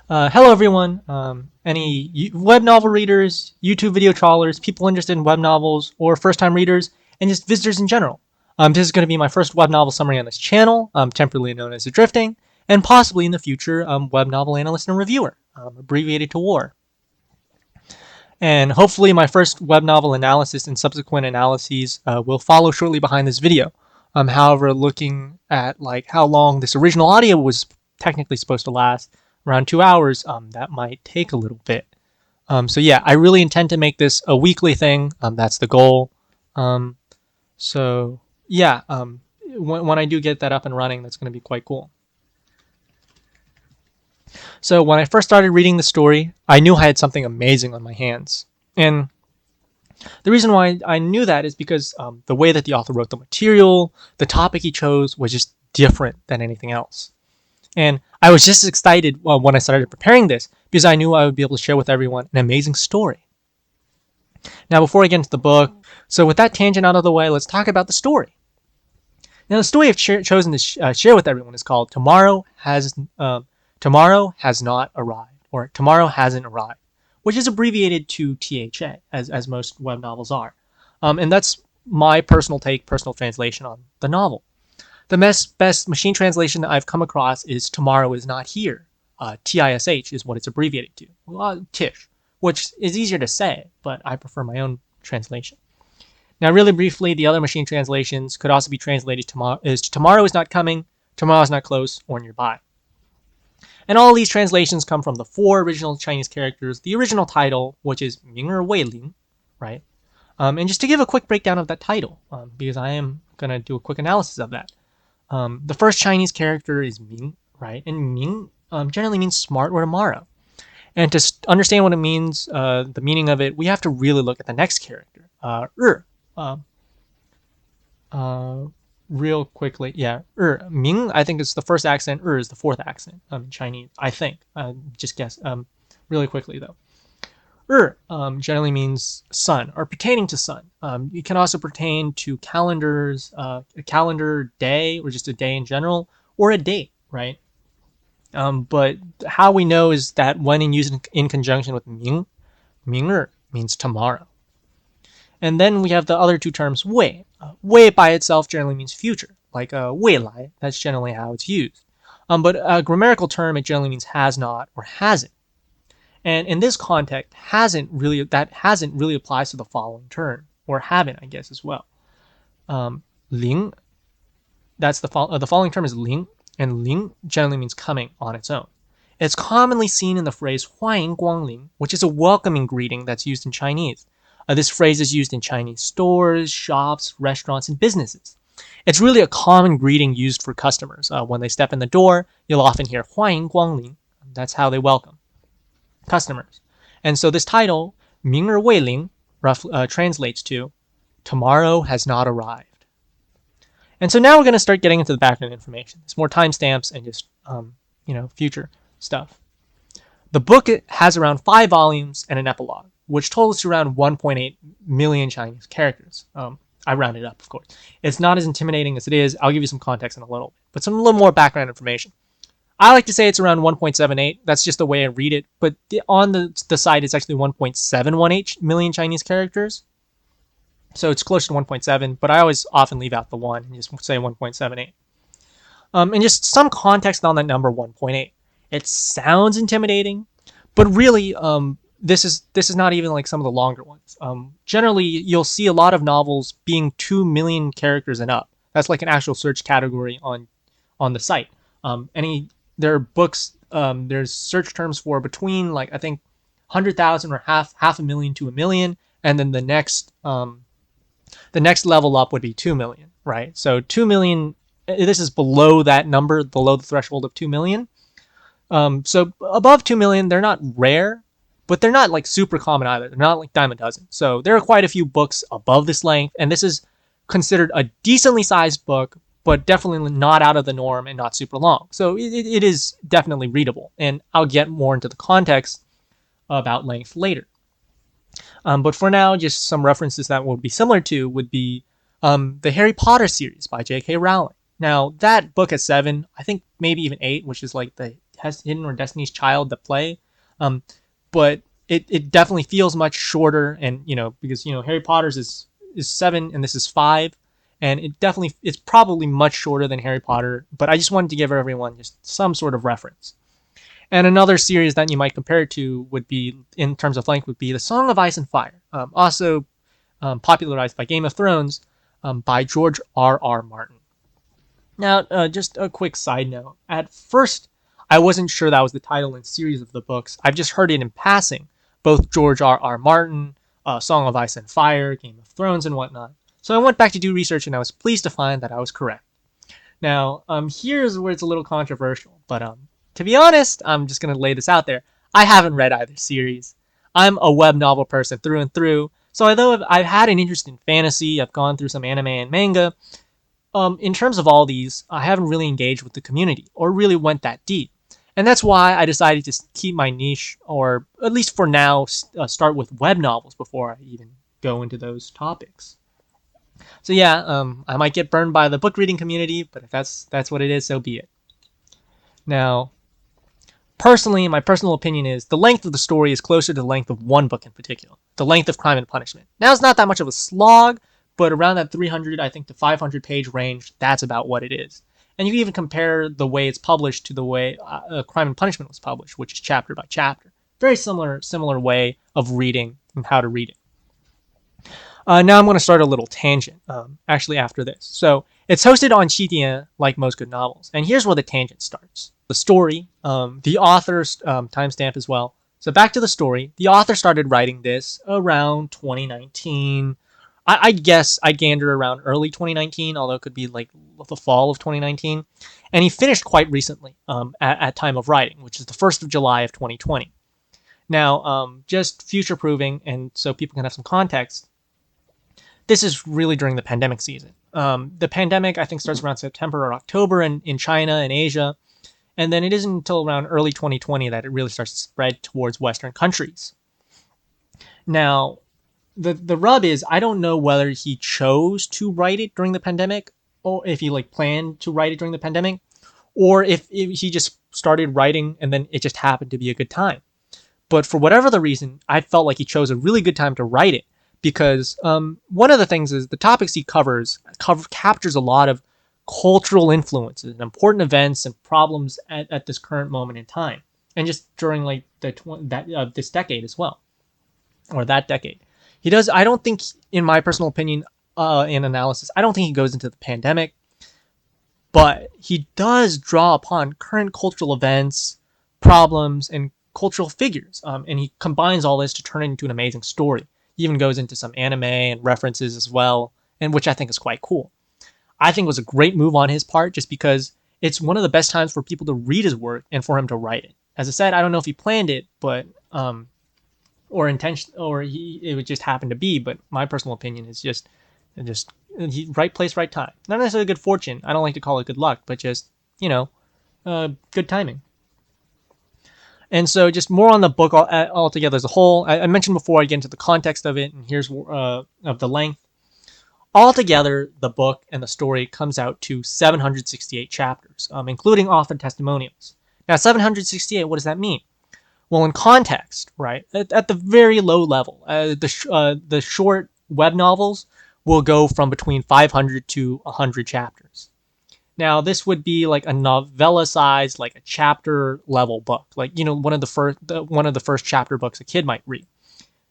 Hello, everyone. Any web novel readers, YouTube video trawlers, people interested in web novels, or first-time readers, and just visitors in general. This is going to be my first web novel summary on this channel, temporarily known as Adrifting, and possibly in the future, web novel analyst and reviewer, abbreviated to WAR. And hopefully, my first web novel analysis and subsequent analyses will follow shortly behind this video. However, looking at like how long this original audio was technically supposed to last, around 2 hours, that might take a little bit. So yeah, I really intend to make this a weekly thing. That's the goal. So yeah, when I do get that up and running, that's going to be quite cool. So when I first started reading the story, I knew I had something amazing on my hands. And the reason why I knew that is because the way that the author wrote the material, the topic he chose was just different than anything else. And I was just as excited when I started preparing this because I knew I would be able to share with everyone an amazing story. Now, before I get into the book, so with that tangent out of the way, let's talk about the story. Now, the story I've chosen to share with everyone is called Tomorrow Has Not Arrived, or Tomorrow Hasn't Arrived, which is abbreviated to THA, as most web novels are. And that's my personal translation on the novel. The best machine translation that I've come across is Tomorrow Is Not Here. TISH is what it's abbreviated to. Tish, which is easier to say, but I prefer my own translation. Now, really briefly, the other machine translations could also be translated as Tomorrow Is Not Coming, Tomorrow Is Not Close, or Nearby. And all these translations come from the 4 original Chinese characters, the original title, which is Ming Wei Ling, right? And just to give a quick breakdown of that title, because I am going to do a quick analysis of that. The first Chinese character is Ming, right? And Ming generally means smart or tomorrow. And to understand what it means, the meaning of it, we have to really look at the next character, real quickly. Yeah, Ming, I think is the first accent. Is the 4th accent in Chinese, I think. Just guess. Really quickly, though. Generally means sun or pertaining to sun. It can also pertain to calendars, a calendar day, or just a day in general, or a date, right? But how we know is that when used in conjunction with Ming, Ming'er means tomorrow. And then we have the other 2 terms, Wei. Wei by itself generally means future, like 未来. That's generally how it's used. But a grammatical term, it generally means has not or hasn't. And in this context, hasn't really applies to the following term, or haven't, I guess, as well. Ling, that's the following term is Ling, and Ling generally means coming on its own. It's commonly seen in the phrase 欢迎光临, which is a welcoming greeting that's used in Chinese. This phrase is used in Chinese stores, shops, restaurants, and businesses. It's really a common greeting used for customers. When they step in the door, you'll often hear 欢迎光临. That's how they welcome customers. And so this title, Ming Wei Ling, translates to Tomorrow Has Not Arrived. And so now we're going to start getting into the background information. It's more timestamps and just future stuff. The book has around 5 volumes and an epilogue, which totals to around 1.8 million Chinese characters. I rounded up, of course. It's not as intimidating as it is. I'll give you some context in a little bit, but a little more background information. I like to say it's around 1.78. That's just the way I read it. But on the site, it's actually 1.718 million Chinese characters. So it's closer to 1.7, but I always often leave out the 1 and just say 1.78. And just some context on that number 1.8. It sounds intimidating, but really, this is not even like some of the longer ones. Generally, you'll see a lot of novels being 2 million characters and up. That's like an actual search category on the site. There are books, there's search terms for between, like, I think 100,000 or half a million to a million, and then the next level up would be 2 million, right? So 2 million, this is below that number, below the threshold of 2 million. So above 2 million, they're not rare, but they're not like super common either. They're not like dime a dozen. So there are quite a few books above this length, and this is considered a decently sized book, but definitely not out of the norm and not super long. So it is definitely readable, and I'll get more into the context about length later. But for now, just some references that would be similar to would be the Harry Potter series by J.K. Rowling. Now, that book has 7, I think maybe even 8, which is like the Hidden or Destiny's Child to play, but it definitely feels much shorter, and because Harry Potter's is 7 and this is 5, and it's probably much shorter than Harry Potter, but I just wanted to give everyone just some sort of reference. And another series that you might compare it to would be, in terms of length, would be The Song of Ice and Fire, also popularized by Game of Thrones, by George R.R. Martin. Now, just a quick side note. At first, I wasn't sure that was the title and series of the books. I've just heard it in passing, both George R.R. Martin, Song of Ice and Fire, Game of Thrones, and whatnot. So I went back to do research, and I was pleased to find that I was correct. Now, here's where it's a little controversial, but to be honest, I'm just going to lay this out there. I haven't read either series. I'm a web novel person through and through, so although I've had an interest in fantasy, I've gone through some anime and manga, in terms of all these, I haven't really engaged with the community, or really went that deep. And that's why I decided to keep my niche, or at least for now, start with web novels before I even go into those topics. So yeah, I might get burned by the book reading community, but if that's what it is, so be it. Now, personally, my personal opinion is the length of the story is closer to the length of one book in particular, the length of Crime and Punishment. Now, it's not that much of a slog, but around that 300, I think, to 500 page range, that's about what it is. And you can even compare the way it's published to the way Crime and Punishment was published, which is chapter by chapter. Very similar way of reading and how to read it. Now I'm going to start a little tangent, actually after this. So it's hosted on Qidian, like most good novels. And here's where the tangent starts. The story, the author's timestamp as well. So back to the story. The author started writing this around 2019. I guess I'd gander around early 2019, although it could be like the fall of 2019. And he finished quite recently at time of writing, which is the 1st of July of 2020. Now, just future proving, and so people can have some context, this is really during the pandemic season. The pandemic, I think, starts around September or October in China and Asia. And then it isn't until around early 2020 that it really starts to spread towards Western countries. Now, the rub is, I don't know whether he chose to write it during the pandemic, or if he planned to write it during the pandemic, or if he just started writing and then it just happened to be a good time. But for whatever the reason, I felt like he chose a really good time to write it, because one of the things is the topics he captures a lot of cultural influences and important events and problems at this current moment in time, and just during this decade as well, or that decade. He does. I don't think, in my personal opinion, in analysis, I don't think he goes into the pandemic, but he does draw upon current cultural events, problems, and cultural figures, and he combines all this to turn it into an amazing story. He even goes into some anime and references as well, and which I think is quite cool. I think it was a great move on his part, just because it's one of the best times for people to read his work and for him to write it. As I said, I don't know if he planned it, but or intention, or it would just happen to be. But my personal opinion is just right place, right time. Not necessarily good fortune. I don't like to call it good luck, but just good timing. And so, just more on the book altogether as a whole. I mentioned before, I get into the context of it, and here's of the length. Altogether, the book and the story comes out to 768 chapters, including author testimonials. Now, 768, what does that mean? Well, in context, right, at the very low level, the short web novels will go from between 500 to 100 chapters. Now, this would be like a novella size, like a chapter level book, like one of the first chapter books a kid might read,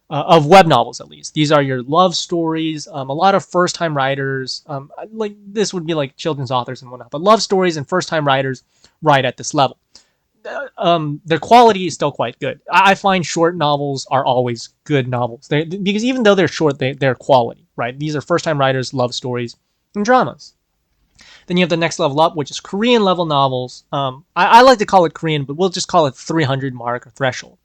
of web novels at least. These are your love stories. A lot of first time writers, like this would be like children's authors and whatnot, but love stories and first time writers write at this level. Their quality is still quite good. I find short novels are always good novels, because even though they're short, they're quality, right? These are first time writers, love stories, and dramas. Then you have the next level up, which is Korean level novels. I like to call it Korean, but we'll just call it 300 mark or threshold.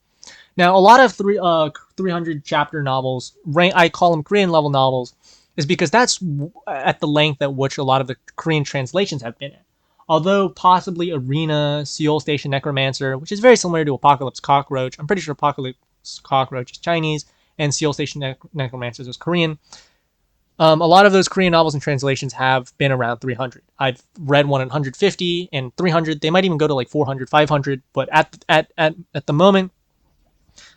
Now, a lot of 300 chapter novels, I call them Korean level novels, is because that's at the length at which a lot of the Korean translations have been at. Although possibly Arena, Seoul Station Necromancer, which is very similar to Apocalypse Cockroach. I'm pretty sure Apocalypse Cockroach is Chinese, and Seoul Station Necromancer is Korean. A lot of those Korean novels and translations have been around 300. I've read one at 150 and 300. They might even go to like 400, 500, but at the moment,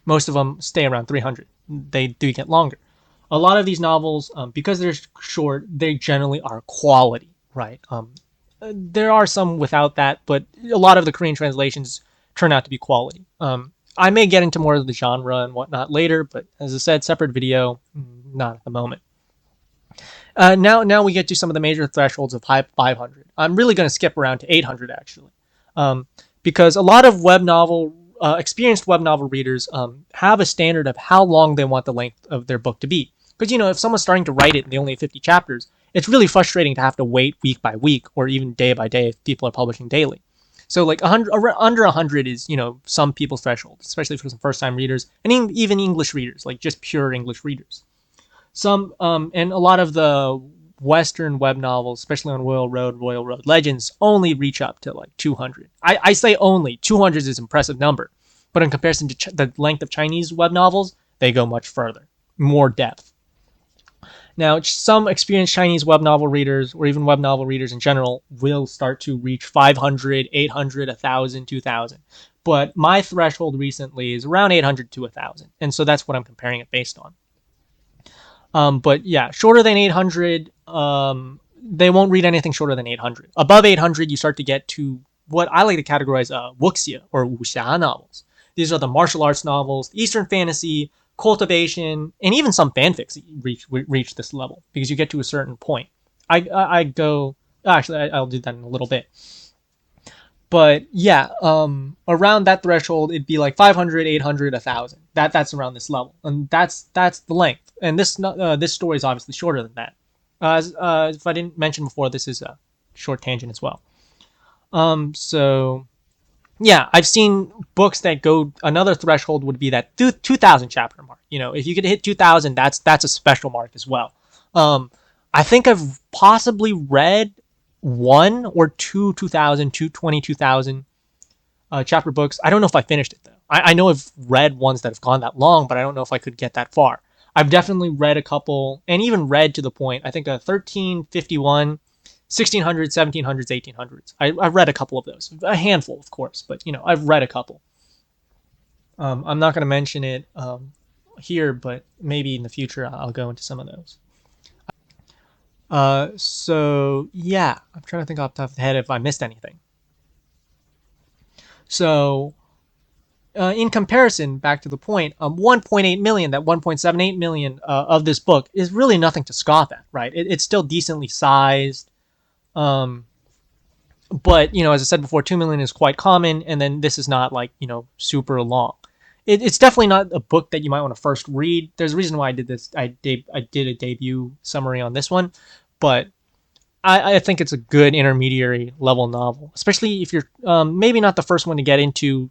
most of them stay around 300. They do get longer. A lot of these novels, because they're short, they generally are quality, right? There are some without that, but a lot of the Korean translations turn out to be quality. I may get into more of the genre and whatnot later, but as I said, separate video, not at the moment. Now we get to some of the major thresholds of 500. I'm really going to skip around to 800 actually, because a lot of experienced web novel readers have a standard of how long they want the length of their book to be. Because if someone's starting to write it and they only have 50 chapters, it's really frustrating to have to wait week by week or even day by day if people are publishing daily. So like 100, under 100 is some people's threshold, especially for some first-time readers and even English readers, like just pure English readers. Some and a lot of the Western web novels, especially on Royal Road Legends, only reach up to like 200. I say only 200 is an impressive number, but in comparison to the length of Chinese web novels, they go much further, more depth. Now, some experienced Chinese web novel readers, or even web novel readers in general, will start to reach 500, 800, 1,000, 2,000. But my threshold recently is around 800 to 1,000, and so that's what I'm comparing it based on. But yeah, shorter than 800, they won't read anything shorter than 800. Above 800, you start to get to what I like to categorize wuxia or wuxia novels. These are the martial arts novels, Eastern fantasy, cultivation, and even some fanfics reach this level because you get to a certain point. I go actually I'll do that in a little bit. But yeah, around that threshold, it'd be like 500, 800, 1,000. That's around this level, and that's the length. And this story is obviously shorter than that. If I didn't mention before, this is a short tangent as well. So yeah, I've seen books that go another threshold would be that 2,000 chapter mark. If you could hit 2,000, that's a special mark as well. I think I've possibly read one or two 22,000 chapter books. I don't know if I finished it though. I know I've read ones that have gone that long, but I don't know if I could get that far. I've definitely read a couple, and even read to the point. I think 1351, 1600s, 1700s, 1800s. I've read a couple of those, a handful, of course, but I've read a couple. I'm not going to mention it here, but maybe in the future I'll go into some of those. So yeah, I'm trying to think off the top of the head if I missed anything. So, in comparison, back to the point, 1.8 million, that 1.78 million of this book is really nothing to scoff at, right? It's still decently sized. But as I said before, 2 million is quite common, and then this is not like super long. It's definitely not a book that you might want to first read. There's a reason why I did this. I did a debut summary on this one, but I think it's a good intermediary level novel, especially if you're maybe not the first one to get into.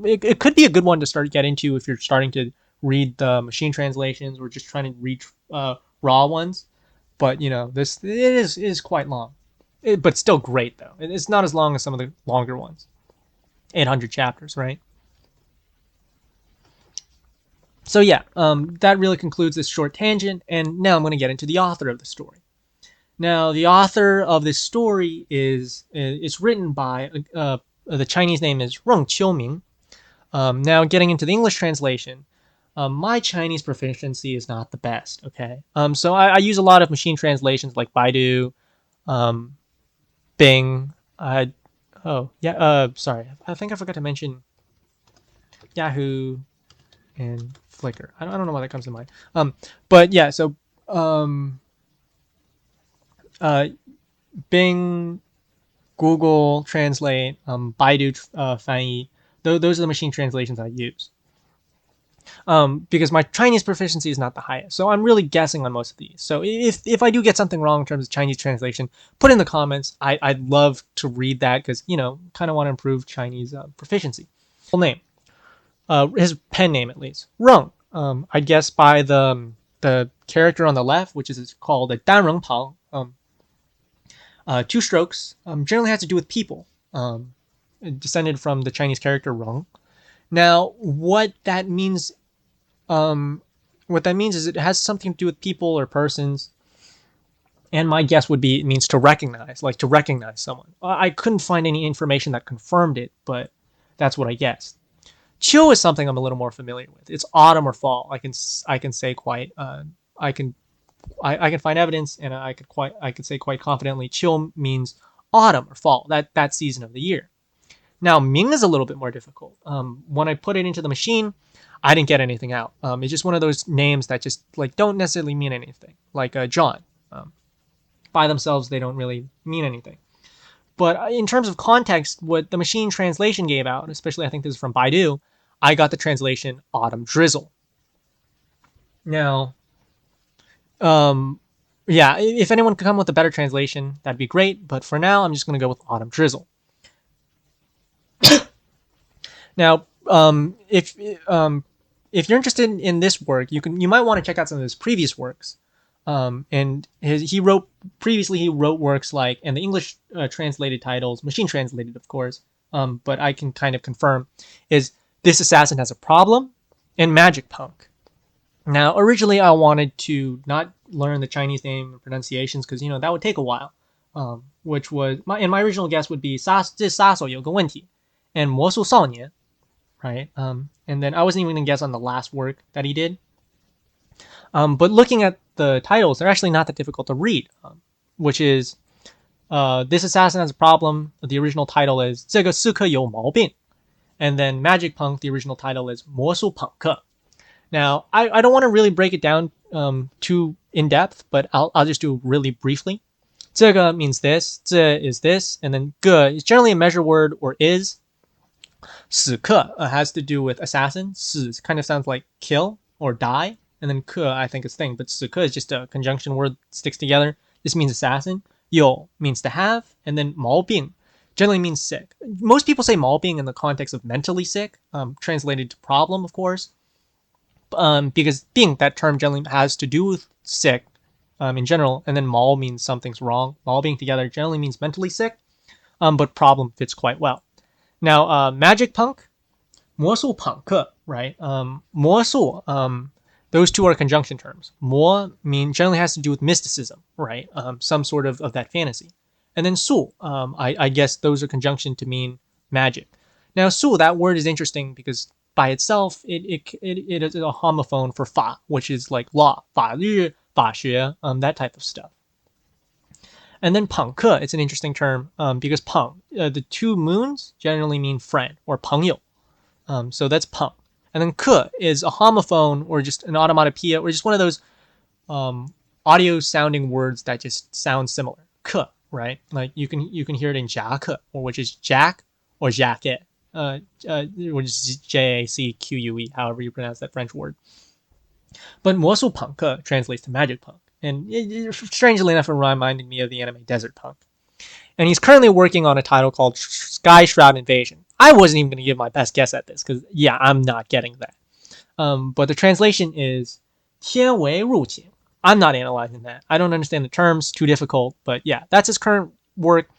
It could be a good one to get into if you're starting to read the machine translations or just trying to read raw ones. But this it is quite long, but still great though. It's not as long as some of the longer ones. 800 chapters, right? So yeah, that really concludes this short tangent, and now I'm going to get into the author of the story. Now, the author of this story is written by the Chinese name is Reng Qiuming. Now, getting into the English translation, my Chinese proficiency is not the best. Okay, so I use a lot of machine translations like Baidu, Bing. Sorry, I think I forgot to mention Yahoo and Flickr. I don't know why that comes to mind. But yeah, so Bing, Google Translate, Baidu Fanyi. Those are the machine translations I use. Because my Chinese proficiency is not the highest, so I'm really guessing on most of these. So if I do get something wrong in terms of Chinese translation, put in the comments. I'd love to read that because kind of want to improve Chinese proficiency. Full name, his pen name at least, Reng. I guess by the character on the left, which is called a Dan Reng Pao. Two strokes generally has to do with people, descended from the Chinese character Reng. Now, what that means, what that means is it has something to do with people or persons. And my guess would be it means to recognize, like to recognize someone. I couldn't find any information that confirmed it, but that's what I guessed. Chill is something I'm a little more familiar with. It's autumn or fall. I can say quite I can I can find evidence, and I could say quite confidently chill means autumn or fall, that season of the year. Now Ming is a little bit more difficult. When I put it into the machine, I didn't get anything out. It's just one of those names that just like don't necessarily mean anything, like John. By themselves, they don't really mean anything. But in terms of context, what the machine translation gave out, especially I think this is from Baidu, I got the translation autumn drizzle. Now, yeah, if anyone could come with a better translation, that'd be great. But for now, I'm just going to go with autumn drizzle. Now, if you're interested in this work, you might want to check out some of his previous works. And he wrote works like, and the English translated titles, machine translated, of course. But I can kind of confirm is This Assassin Has a Problem and Magic Punk. Now, originally I wanted to not learn the Chinese name and pronunciations because that would take a while. Which was my original guess would be 这杀手有个问题 and 魔术少年, right? And then I wasn't even gonna guess on the last work that he did. But looking at the titles, they're actually not that difficult to read, which is This Assassin Has a Problem. The original title is 这个刺客有毛病. And then Magic Punk, the original title is 魔术朋克. Now, I don't want to really break it down too in depth, but I'll just do it really briefly. 这个 means this, 这 is this, and then 个 is generally a measure word or is. 死客 has to do with assassin. 死 kind of sounds like kill or die. And then 客 I think is thing, but 死客 is just a conjunction word that sticks together. This means assassin. 有 means to have, and then 毛病 generally means sick. Most people say 毛病 in the context of mentally sick, translated to problem, of course. Because 病, that term generally has to do with sick in general, and then 毛 means something's wrong. 毛病 together generally means mentally sick, but problem fits quite well. Now, Magic Punk, 魔术朋克, right? 魔术, those two are conjunction terms. 魔 generally has to do with mysticism, right? Some sort of that fantasy. And then 术, I guess those are conjunction to mean magic. Now, 术, that word is interesting because by itself, it is a homophone for 法, which is like law, 法律, 法学, that type of stuff. And then 朋克, it's an interesting term because 朋, the two moons generally mean friend or 朋友. So that's 朋. And then 克 is a homophone or just an onomatopoeia or just one of those audio sounding words that just sound similar. 克, right? Like you can hear it in 夹克, or which is jack or jacket. Which is Jacque, however you pronounce that French word. But 魔术朋克 translates to magic punk, and strangely enough, it reminded me of the anime Desert Punk. And he's currently working on a title called Sky Shroud Invasion. I wasn't even going to give my best guess at this because, yeah, I'm not getting that. But the translation is 天围入侵. I'm not analyzing that. I don't understand the terms, too difficult. But yeah, that's his current work.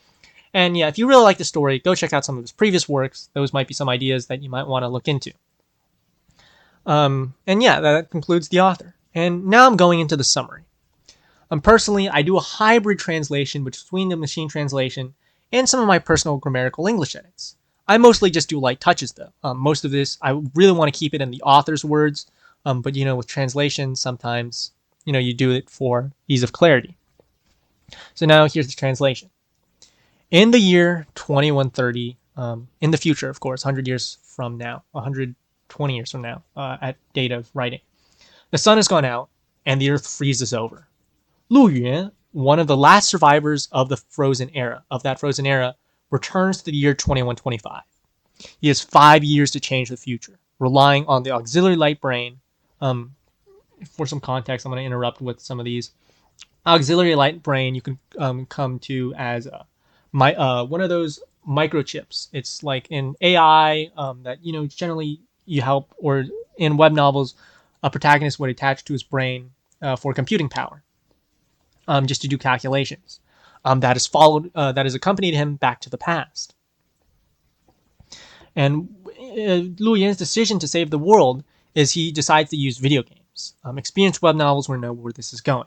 And yeah, if you really like the story, go check out some of his previous works. Those might be some ideas that you might want to look into. And yeah, that concludes the author. And now I'm going into the summary. Personally, I do a hybrid translation between the machine translation and some of my personal grammatical English edits. I mostly just do light touches though. Most of this, I really want to keep it in the author's words. But with translation, sometimes, you do it for ease of clarity. So now here's the translation. In the year 2130, in the future, of course, 100 years from now, 120 years from now, at date of writing, the sun has gone out and the earth freezes over. Lu Yuan, one of the last survivors of that frozen era, returns to the year 2125. He has 5 years to change the future, relying on the auxiliary light brain. For some context, I'm going to interrupt with some of these. Auxiliary light brain you can come to as one of those microchips. It's like in AI that generally you help, or in web novels, a protagonist would attach to his brain for computing power, just to do calculations. That has accompanied him back to the past. And Lu Yan's decision to save the world is he decides to use video games. games. Experienced web novels will know where this is going.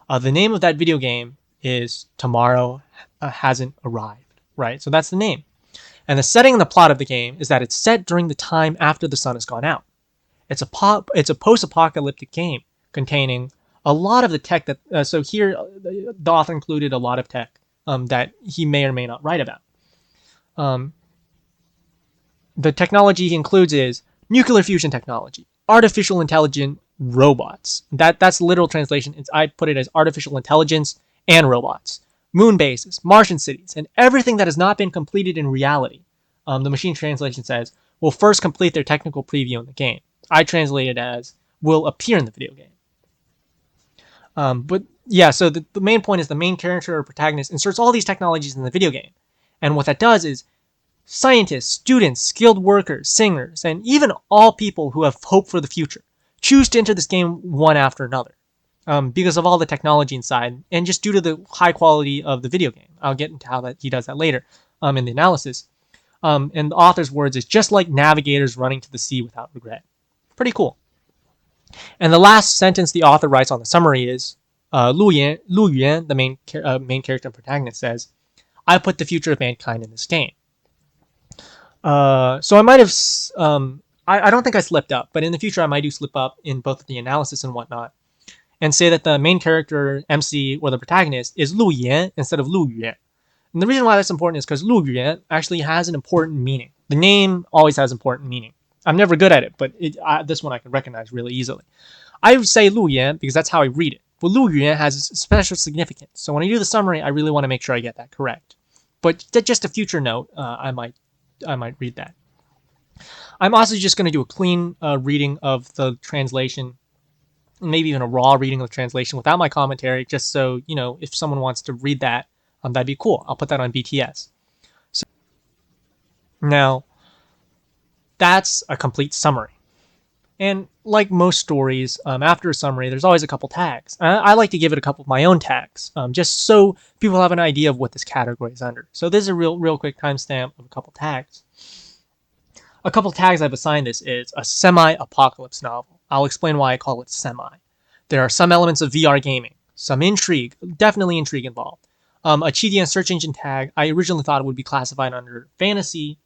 The name of that video game is Tomorrow Hasn't Arrived, right? So that's the name. And the setting and the plot of the game is that it's set during the time after the sun has gone out. It's a post-apocalyptic game containing a lot of the tech that. So here, the author included a lot of tech that he may or may not write about. The technology he includes is nuclear fusion technology, artificial intelligent robots. That's literal translation. I put it as artificial intelligence and robots, moon bases, Martian cities, and everything that has not been completed in reality. The machine translation says will first complete their technical preview in the game. I translate it as will appear in the video game. But yeah, so the main point is the main character or protagonist inserts all these technologies in the video game. And what that does is scientists, students, skilled workers, singers, and even all people who have hope for the future choose to enter this game one after another because of all the technology inside and just due to the high quality of the video game. I'll get into how he does that later in the analysis. And the author's words is just like navigators running to the sea without regret. Pretty cool. And the last sentence the author writes on the summary is, Lu Yuan, the main character and protagonist, says, I put the future of mankind in this game. So I might have, I don't think I slipped up, but in the future I might do slip up in both the analysis and whatnot, and say that the main character, MC, or the protagonist is Lu Yan instead of Lu Yuan. And the reason why that's important is because Lu Yuan actually has an important meaning. The name always has important meaning. I'm never good at it, but this one I can recognize really easily. I would say Lu Yan because that's how I read it. But Lu Yuan has special significance. So when I do the summary, I really want to make sure I get that correct. But just a future note, I might read that. I'm also just going to do a clean reading of the translation, maybe even a raw reading of the translation without my commentary, just so, if someone wants to read that, that'd be cool. I'll put that on BTS. So now, that's a complete summary. And like most stories, after a summary, there's always a couple tags. I like to give it a couple of my own tags, just so people have an idea of what this category is under. So this is a real quick timestamp of a couple tags. A couple tags I've assigned this is a semi-apocalypse novel. I'll explain why I call it semi. There are some elements of VR gaming, some intrigue, definitely intrigue involved. A Qidian search engine tag, I originally thought it would be classified under fantasy,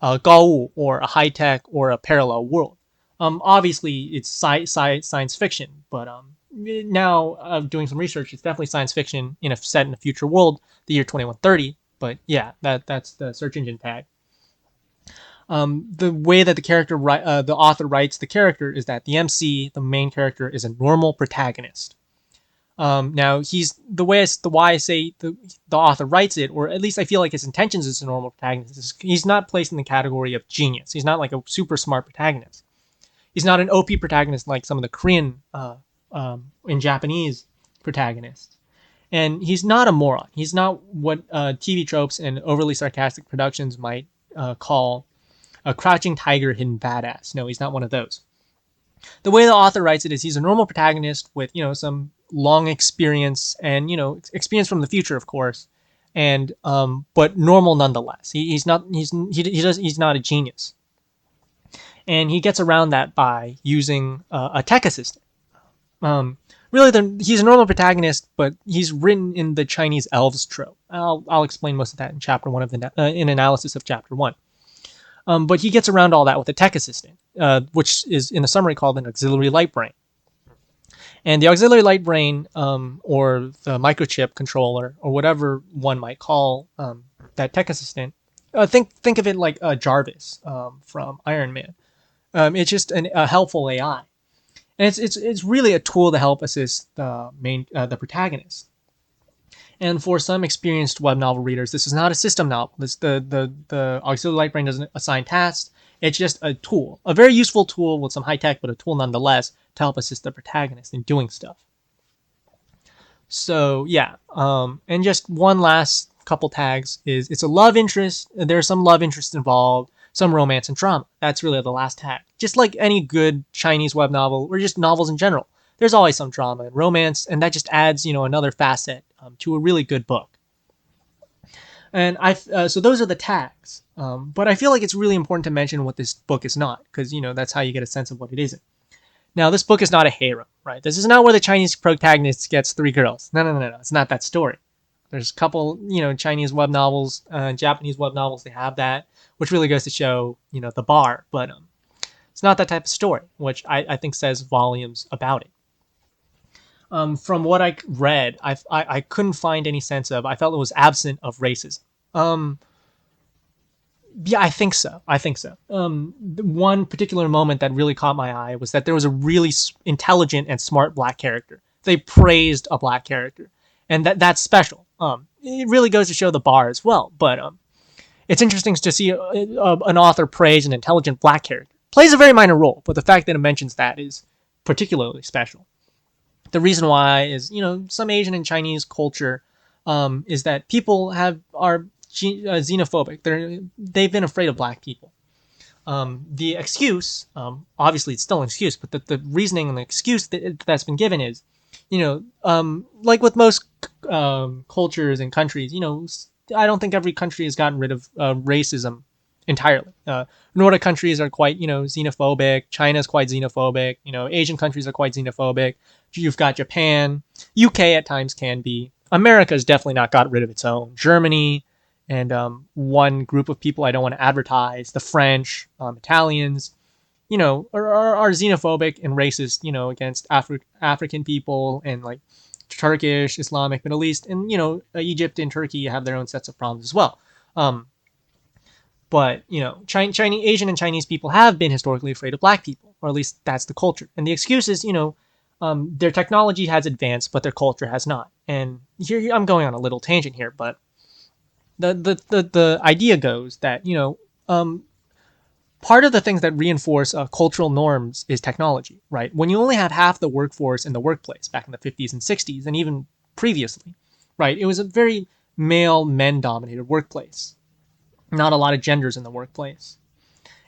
Gaowu, or a high-tech, or a parallel world. Obviously, it's science fiction, but now doing some research, it's definitely science fiction set in a future world, the year 2130. But yeah, that's the search engine tag. The way that the author writes the character is that the MC, the main character, is a normal protagonist. Now why I say the author writes it, or at least I feel like his intentions as a normal protagonist, he's not placed in the category of genius. He's not like a super smart protagonist. He's not an OP protagonist like some of the Korean and Japanese protagonists. And he's not a moron. He's not what TV tropes and overly sarcastic productions might call a crouching tiger, hidden badass. No, he's not one of those. The way the author writes it is he's a normal protagonist with, some long experience and, experience from the future, of course, and but normal nonetheless. He's not a genius. And he gets around that by using a tech assistant. Really, he's a normal protagonist, but he's written in the Chinese elves trope. I'll explain most of that in chapter 1 of in analysis of chapter 1. But he gets around all that with a tech assistant, which is in the summary called an auxiliary light brain. And the auxiliary light brain, or the microchip controller, or whatever one might call that tech assistant, think of it like Jarvis from Iron Man. It's just a helpful AI, and it's really a tool to help assist the protagonist. And for some experienced web novel readers, this is not a system novel. The auxiliary light brain doesn't assign tasks. It's just a tool, a very useful tool with some high tech, but a tool nonetheless to help assist the protagonist in doing stuff. So yeah, and just one last couple tags is it's a love interest. There's some love interest involved, some romance and drama. That's really the last tag. Just like any good Chinese web novel or just novels in general, there's always some drama and romance, and that just adds another facet to a really good book. And so those are the tags. But I feel like it's really important to mention what this book is not, because that's how you get a sense of what it isn't. Now, this book is not a harem, right? This is not where the Chinese protagonist gets 3 girls. No. It's not that story. There's a couple, Chinese web novels, Japanese web novels. They have that, which really goes to show, the bar. But it's not that type of story, which I think says volumes about it. From what I read, I couldn't find any sense of. I felt it was absent of racism. Um, yeah, I think so. One particular moment that really caught my eye was that there was a really intelligent and smart black character. They praised a black character, and that's special. It really goes to show the bar as well. But it's interesting to see an author praise an intelligent black character. Plays a very minor role, but the fact that it mentions that is particularly special. The reason why is, some Asian and Chinese culture is that people are xenophobic. They've been afraid of black people. The excuse, obviously it's still an excuse, but the reasoning and the excuse that's been given is, like with most cultures and countries, I don't think every country has gotten rid of racism entirely. Nordic countries are quite, xenophobic. China's quite xenophobic. Asian countries are quite xenophobic. You've got Japan. UK at times can be. America's definitely not got rid of its own. Germany and one group of people I don't want to advertise, the French, Italians, are xenophobic and racist, against African people and like Turkish, Islamic, Middle East, and Egypt and Turkey have their own sets of problems as well. But Chinese, Asian, and Chinese people have been historically afraid of black people, or at least that's the culture. And the excuse is, their technology has advanced, but their culture has not. And here I'm going on a little tangent here, but the idea goes that part of the things that reinforce cultural norms is technology, right? When you only have half the workforce in the workplace back in the 50s and 60s, and even previously, right? It was a very male, men-dominated workplace. Not a lot of genders in the workplace.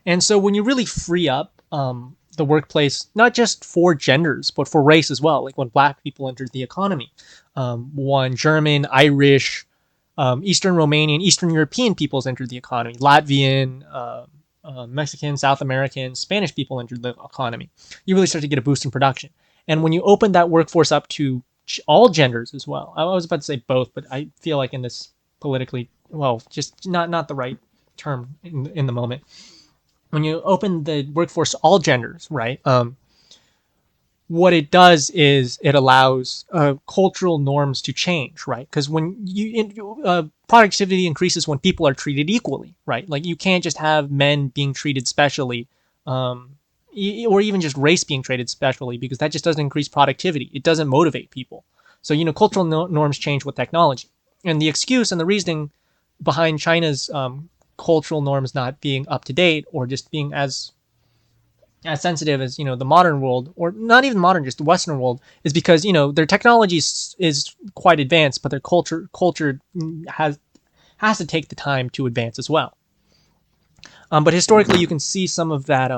And so when you really free up the workplace, not just for genders, but for race as well, like when black people entered the economy, when German, Irish, Eastern Romanian, Eastern European peoples entered the economy, Latvian, Mexican, South American, Spanish people entered the economy, you really start to get a boost in production. And when you open that workforce up to all genders as well, I was about to say both, but I feel like in this politically, well, just not the right term in the moment. When you open the workforce to all genders, right? What it does is it allows cultural norms to change, right? Because when productivity increases when people are treated equally, right? Like you can't just have men being treated specially, or even just race being treated specially, because that just doesn't increase productivity. It doesn't motivate people. So cultural norms change with technology, and the excuse and the reasoning behind China's cultural norms not being up to date or just being as sensitive as the modern world, or not even modern, just the Western world, is because their technology is quite advanced, but their culture has to take the time to advance as well. But historically, you can see some of that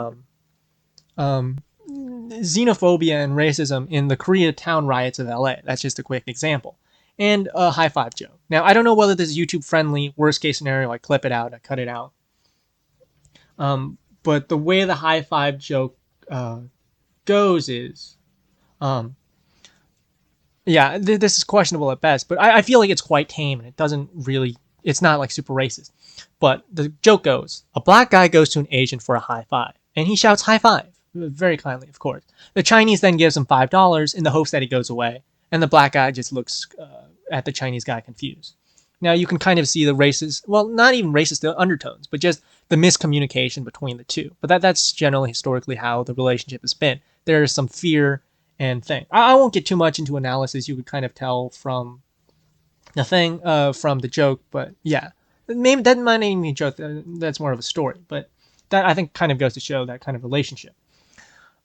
xenophobia and racism in the Koreatown riots of LA. That's just a quick example. And a high five joke. Now, I don't know whether this is YouTube friendly. Worst case scenario, I clip it out, I cut it out. But the way the high five joke goes is, this is questionable at best, but I feel like it's quite tame and it doesn't really, it's not like super racist. But the joke goes, a black guy goes to an Asian for a high five, and he shouts high five, very kindly, of course. The Chinese then gives him $5 in the hopes that he goes away, and the black guy just looks at the Chinese guy confused. Now you can kind of see the racist, well, not even racist undertones, but just the miscommunication between the two. But that's generally historically how the relationship has been. There is some fear and thing. I won't get too much into analysis. You could kind of tell from the thing, from the joke, but yeah, maybe that might not even be a joke. That's more of a story, but that I think kind of goes to show that kind of relationship.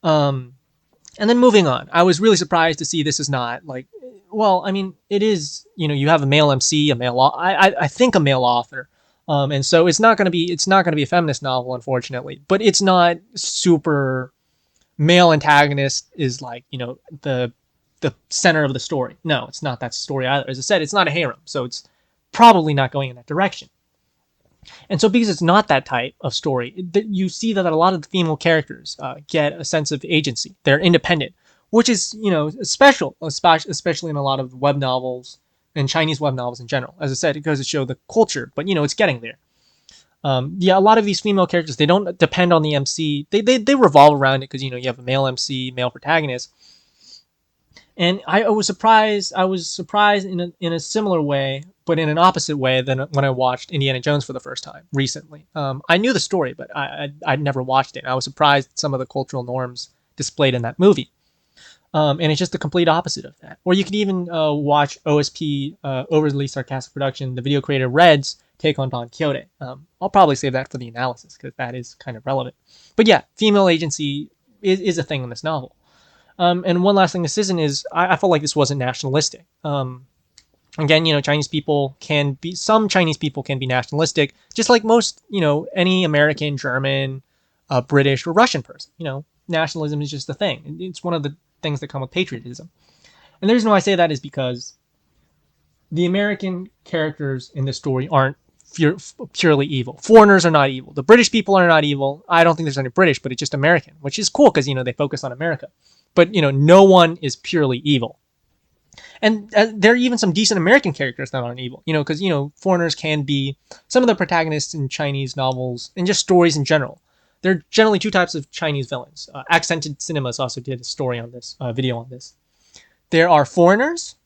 And then moving on, I was really surprised to see this is not like, well, I mean, it is, you have a male MC, I think a male author. And so it's not going to be a feminist novel, unfortunately, but it's not super male antagonist is like, the center of the story. No, it's not that story either. As I said, it's not a harem, so it's probably not going in that direction. And so, because it's not that type of story, you see that a lot of the female characters get a sense of agency. They're independent, which is special, especially in a lot of web novels and Chinese web novels in general. As I said, it goes to show the culture, but it's getting there. Yeah, a lot of these female characters, they don't depend on the MC. They revolve around it because you have a male MC, male protagonist. And I was surprised. I was surprised in a similar way, but in an opposite way than when I watched Indiana Jones for the first time recently. I knew the story, but I'd never watched it. I was surprised at some of the cultural norms displayed in that movie. And it's just the complete opposite of that. Or you could even watch OSP, Overly Sarcastic Production, the video creator Red's take on Don Quixote. I'll probably save that for the analysis because that is kind of relevant. But yeah, female agency is a thing in this novel. And one last thing this isn't is I felt like this wasn't nationalistic. Again, some Chinese people can be nationalistic, just like most, any American, German, British, or Russian person. Nationalism is just a thing. It's one of the things that come with patriotism. And the reason why I say that is because the American characters in this story aren't purely evil. Foreigners are not evil. The British people are not evil. I don't think there's any British, but it's just American, which is cool because, they focus on America. But, no one is purely evil. And there are even some decent American characters that aren't evil, because, foreigners can be some of the protagonists in Chinese novels and just stories in general. There are generally two types of Chinese villains. Accented Cinemas also did a story on this, video on this. There are foreigners,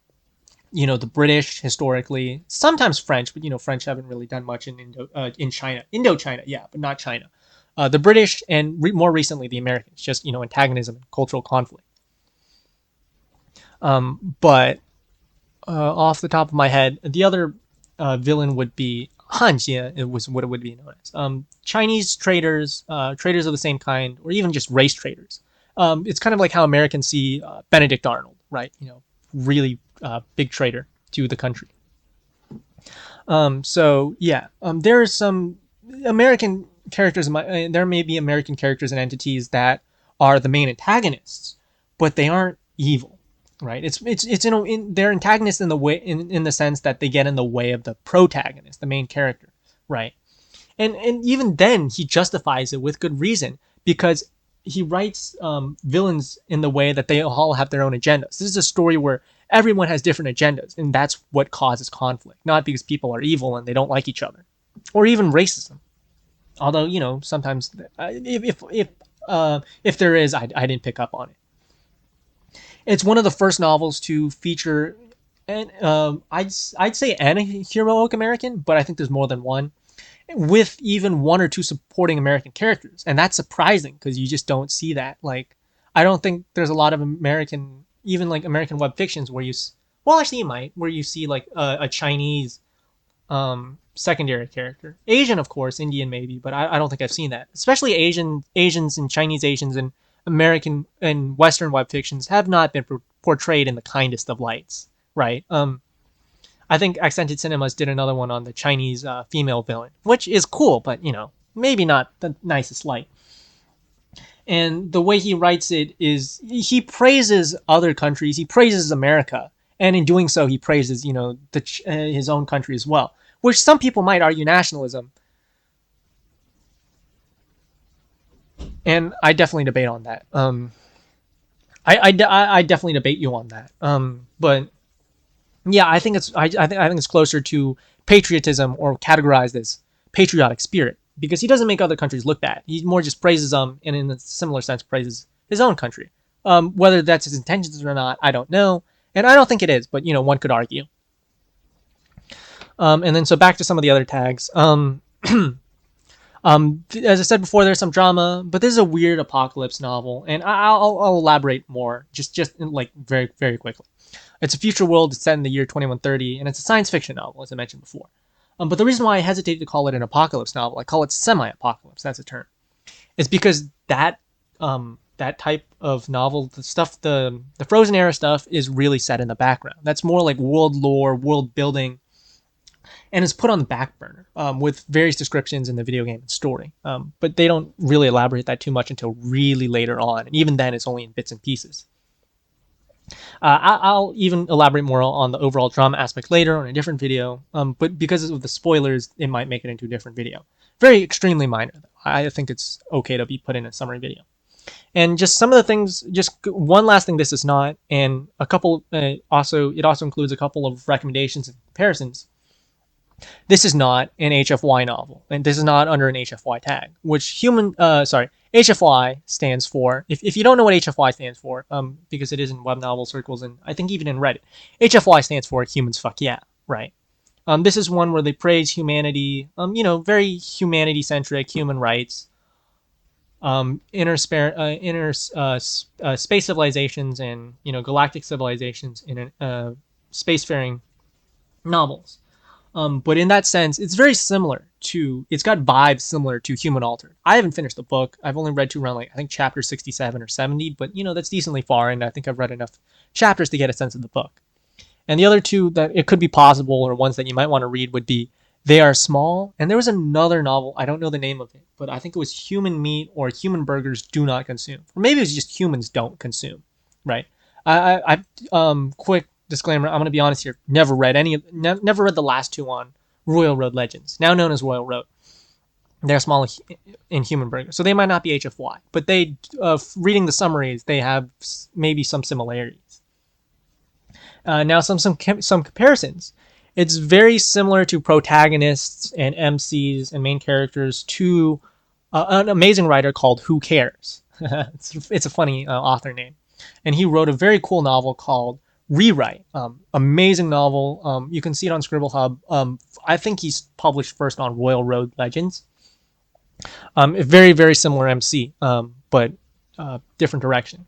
the British historically, sometimes French, but, French haven't really done much in China. Indochina, yeah, but not China. The British and more recently the Americans, just, antagonism and cultural conflict. But off the top of my head, the other villain would be Hanjie. It was what it would be known as. Chinese traders, traders of the same kind, or even just race traders. It's kind of like how Americans see Benedict Arnold, right? Really big trader to the country. So yeah, there are some American characters. There may be American characters and entities that are the main antagonists, but they aren't evil, right? They're antagonists in the way in the sense that they get in the way of the protagonist, the main character, right? And even then, he justifies it with good reason because he writes villains in the way that they all have their own agendas. This is a story where everyone has different agendas, and that's what causes conflict, not because people are evil and they don't like each other, or even racism. Although sometimes if there is, I didn't pick up on it. It's one of the first novels to feature, and I'd say an heroic American, but I think there's more than one, with even one or two supporting American characters, and that's surprising because you just don't see that. Like, I don't think there's a lot of American, even like American web fictions where actually you might, where you see like a Chinese secondary character. Asian, of course, Indian maybe, but I don't think I've seen that. Especially Asians and Chinese Asians and American and Western web fictions have not been portrayed in the kindest of lights, right? I think Accented Cinemas did another one on the Chinese female villain, which is cool, but maybe not the nicest light. And the way he writes it is he praises other countries, he praises America, and in doing so, he praises his own country as well, which some people might argue nationalism. And I definitely debate on that. I definitely debate you on that. But yeah, I think it's closer to patriotism, or categorized as patriotic spirit, because he doesn't make other countries look bad. He more just praises them, and in a similar sense praises his own country. Whether that's his intentions or not, I don't know, and I don't think it is, but one could argue. And then so back to some of the other tags. As I said before, there's some drama, but this is a weird apocalypse novel, and I'll elaborate more just like very, very quickly. It's a future world. It's set in the year 2130, and it's a science fiction novel, as I mentioned before. But the reason why I hesitate to call it an apocalypse novel, I call it semi-apocalypse. That's a term. It's because that type of novel, the Frozen era stuff, is really set in the background. That's more like world lore, world building, and is put on the back burner with various descriptions in the video game and story. But they don't really elaborate that too much until really later on, and even then, it's only in bits and pieces. I'll even elaborate more on the overall drama aspect later on a different video. But because of the spoilers, it might make it into a different video. Very extremely minor, though. I think it's okay to be put in a summary video. And just some of the things, just one last thing this is not, and a couple, it also includes a couple of recommendations and comparisons. This is not an HFY novel, and this is not under an HFY tag, which HFY stands for, if you don't know what HFY stands for, because it is in web novel circles and I think even in Reddit, HFY stands for humans fuck yeah, right? This is one where they praise humanity, very humanity centric, human rights, space civilizations and galactic civilizations in spacefaring novels. But in that sense, it's very similar to. It's got vibes similar to Human Altered. I haven't finished the book. I've only read to around I think chapter 67 or 70, but that's decently far, and I think I've read enough chapters to get a sense of the book. And the other two that it could be possible, or ones that you might want to read, would be They Are Small, and there was another novel. I don't know the name of it, but I think it was Human Meat or Human Burgers Do Not Consume, or maybe it was just Humans Don't Consume. Right? Quick disclaimer, I'm going to be honest here. Never read never read the last two on Royal Road Legends, now known as Royal Road. They're small in Human Burger, so they might not be HFY, but they, reading the summaries, they have maybe some similarities. Now some comparisons. It's very similar to protagonists and MCs and main characters to an amazing writer called Who Cares. It's a funny author name, and he wrote a very cool novel called Rewrite. Amazing novel. You can see it on Scribble Hub. I think he's published first on Royal Road Legends. A very, very similar MC, but different direction.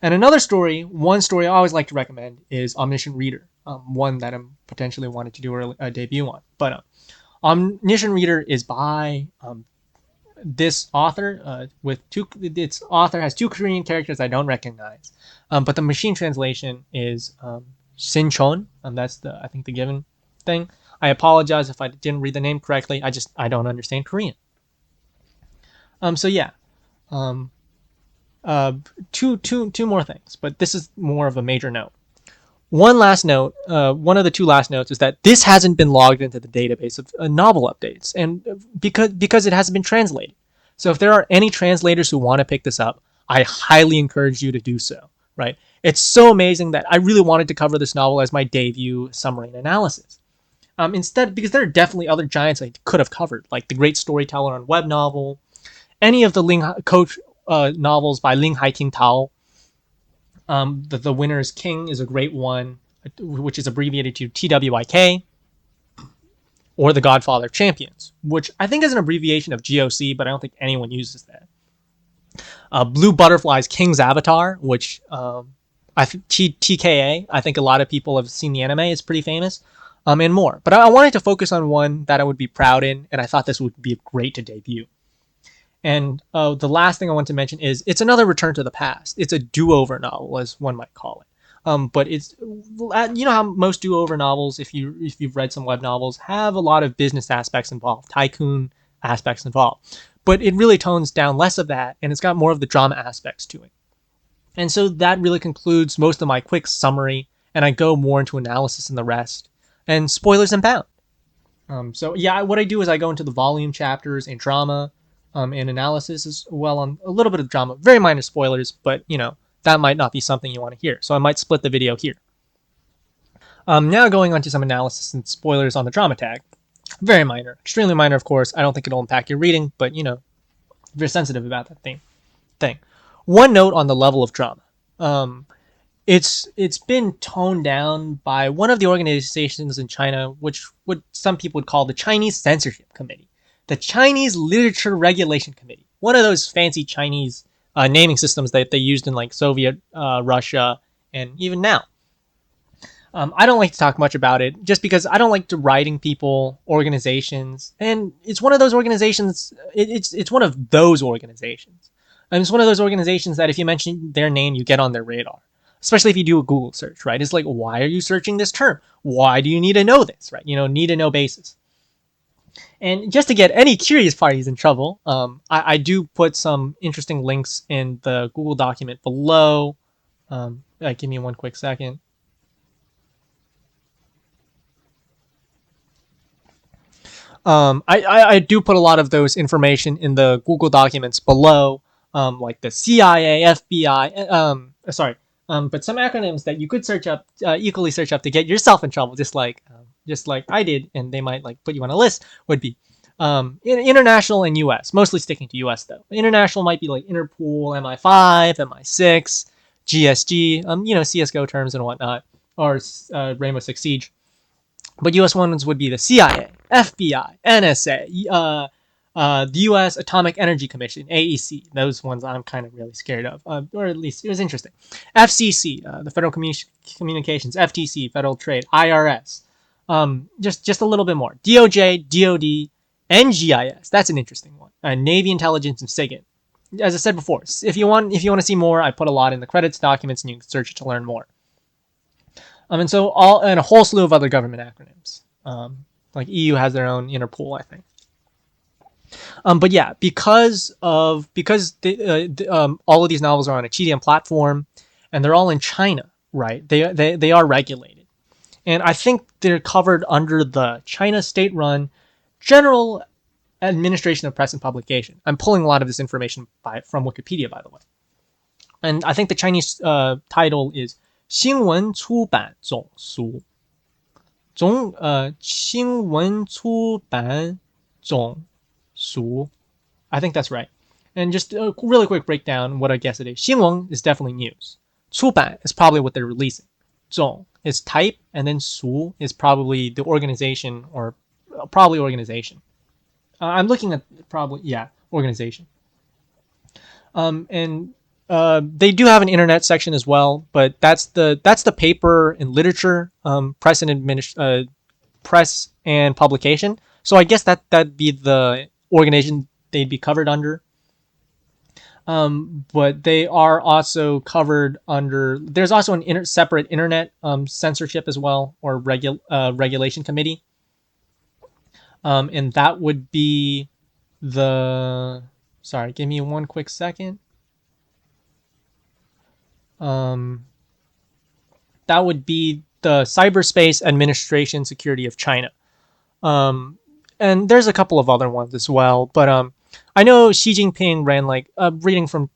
And one story I always like to recommend is Omniscient Reader, one that I'm potentially wanted to do a debut on. But Omniscient Reader is by this author its author has two Korean characters I don't recognize, but the machine translation is Sin Chon. That's I think the given thing. I apologize if I didn't read the name correctly. I don't understand Korean. So yeah, two more things, but this is more of a major note. One last note, one of the two last notes is that this hasn't been logged into the database of novel updates, and because it hasn't been translated. So if there are any translators who want to pick this up, I highly encourage you to do so. Right? It's so amazing that I really wanted to cover this novel as my debut summary and analysis. Instead, because there are definitely other giants I could have covered, like The Great Storyteller on web novel, any of the Coach novels by Ling Hai King Tao. The Winner's King is a great one, which is abbreviated to TWIK, or The Godfather Champions, which I think is an abbreviation of GOC, but I don't think anyone uses that. Blue Butterfly's King's Avatar, which TKA, I think a lot of people have seen the anime, it's pretty famous, and more. But I wanted to focus on one that I would be proud in, and I thought this would be great to debut. And the last thing I want to mention is it's another return to the past. It's a do-over novel, as one might call it. But it's, how most do-over novels, if you've read some web novels, have a lot of business aspects involved, tycoon aspects involved. But it really tones down less of that, and it's got more of the drama aspects to it. And so that really concludes most of my quick summary, and I go more into analysis and the rest. And spoilers abound. So yeah, what I do is I go into the volume chapters and drama, and analysis as well on a little bit of drama. Very minor spoilers, but that might not be something you want to hear. So I might split the video here. Now going on to some analysis and spoilers on the drama tag. Very minor, extremely minor, of course. I don't think it'll impact your reading, but if you're sensitive about that thing. One note on the level of drama. It's been toned down by one of the organizations in China, which some people would call the Chinese Censorship Committee. The Chinese Literature Regulation Committee, one of those fancy Chinese naming systems that they used in like Soviet Russia and even now. I don't like to talk much about it just because I don't like deriding people, organizations, and it's one of those organizations. It's one of those organizations, and it's one of those organizations that if you mention their name, you get on their radar. Especially if you do a Google search, right? It's like, why are you searching this term? Why do you need to know this, right? Need to know basis. And just to get any curious parties in trouble, I do put some interesting links in the Google document below. Give me one quick second. I do put a lot of those information in the Google documents below, like the CIA, FBI. But some acronyms that you could search up, equally search up to get yourself in trouble, just like I did, and they might like put you on a list. Would be international and U.S. Mostly sticking to U.S. though. International might be like Interpol, MI5, MI6, GSG. CS:GO terms and whatnot, or Rainbow Six Siege. But U.S. ones would be the CIA, FBI, NSA, the U.S. Atomic Energy Commission, AEC. Those ones I'm kind of really scared of, or at least it was interesting. FCC, the Federal Communications, FTC, Federal Trade, IRS. Just a little bit more. DOJ, DOD, NGIS. That's an interesting one. Navy Intelligence and SIGINT. As I said before, if you want to see more, I put a lot in the credits documents, and you can search it to learn more. And a whole slew of other government acronyms. Like EU has their own Interpol, I think. But yeah, because all of these novels are on a Chidian platform, and they're all in China, right? They are regulated, and I think they're covered under the China state-run General Administration of Press and Publication. I'm pulling a lot of this information from Wikipedia, by the way, and I think the Chinese title is 新闻出版总署新闻出版总署 I think that's right. And just a really quick breakdown what I guess it is. 新闻 is definitely news. 出版 is probably what they're releasing. 总 is type, and then 署 is probably the organization, or probably organization. I'm looking at organization. And they do have an internet section as well, but that's the paper and literature, press and publication. So I guess that'd be the organization they'd be covered under. But they are also covered under. There's also an separate internet censorship as well, or regulation committee. And that would be the. Sorry, give me one quick second. That would be the Cyberspace Administration Security of China. And there's a couple of other ones as well, but I know Xi Jinping ran reading from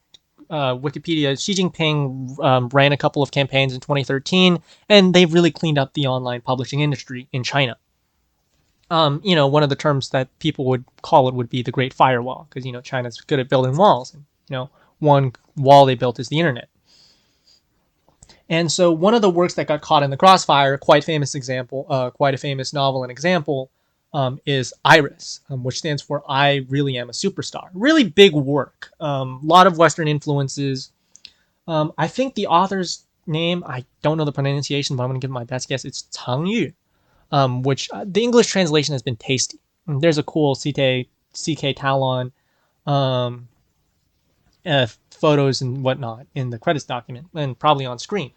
Wikipedia. Xi Jinping ran a couple of campaigns in 2013, and they've really cleaned up the online publishing industry in China. One of the terms that people would call it would be the Great Firewall, because China's good at building walls, and one wall they built is the internet. And so one of the works that got caught in the crossfire, quite a famous novel and example, is Iris, which stands for I Really Am a Superstar. Really big work. A lot of Western influences. I think the author's name, I don't know the pronunciation, but I'm going to give my best guess. It's Chang Yu, which the English translation has been tasty. There's a cool CK Talon photos and whatnot in the credits document, and probably on screen.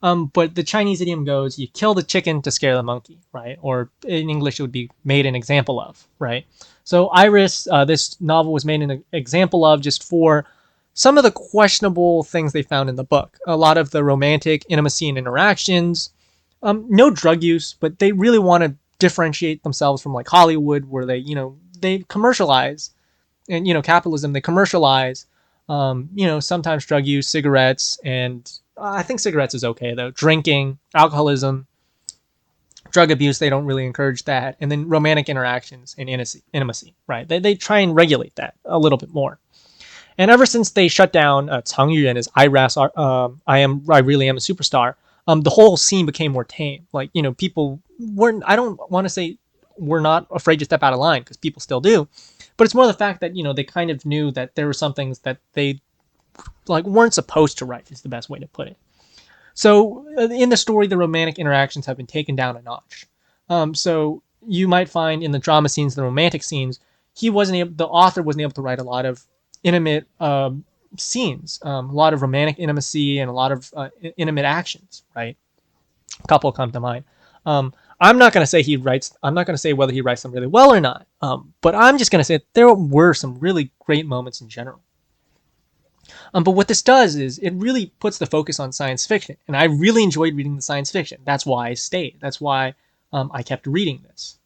But the Chinese idiom goes, you kill the chicken to scare the monkey, right? Or in English, it would be made an example of, right? So Iris, this novel was made an example of just for some of the questionable things they found in the book. A lot of the romantic intimacy and interactions, no drug use, but they really want to differentiate themselves from like Hollywood, where they commercialize, and capitalism, they commercialize, sometimes drug use, cigarettes, and I think cigarettes is okay though. Drinking, alcoholism, drug abuse, they don't really encourage that. And then romantic interactions and intimacy, right? They try and regulate that a little bit more. And ever since they shut down Chang Yu and his I Really Am a Superstar, the whole scene became more tame. Like, people weren't, I don't want to say we're not afraid to step out of line, because people still do. But it's more the fact that, they kind of knew that there were some things that they weren't supposed to write, is the best way to put it. So in the story, the romantic interactions have been taken down a notch. So you might find in the drama scenes, the romantic scenes, the author wasn't able to write a lot of intimate scenes, a lot of romantic intimacy, and a lot of intimate actions, right? A couple come to mind. I'm not going to say whether he writes them really well or not, but I'm just going to say there were some really great moments in general. But what this does is it really puts the focus on science fiction, and I really enjoyed reading the science fiction. That's why I stayed. That's why I kept reading this.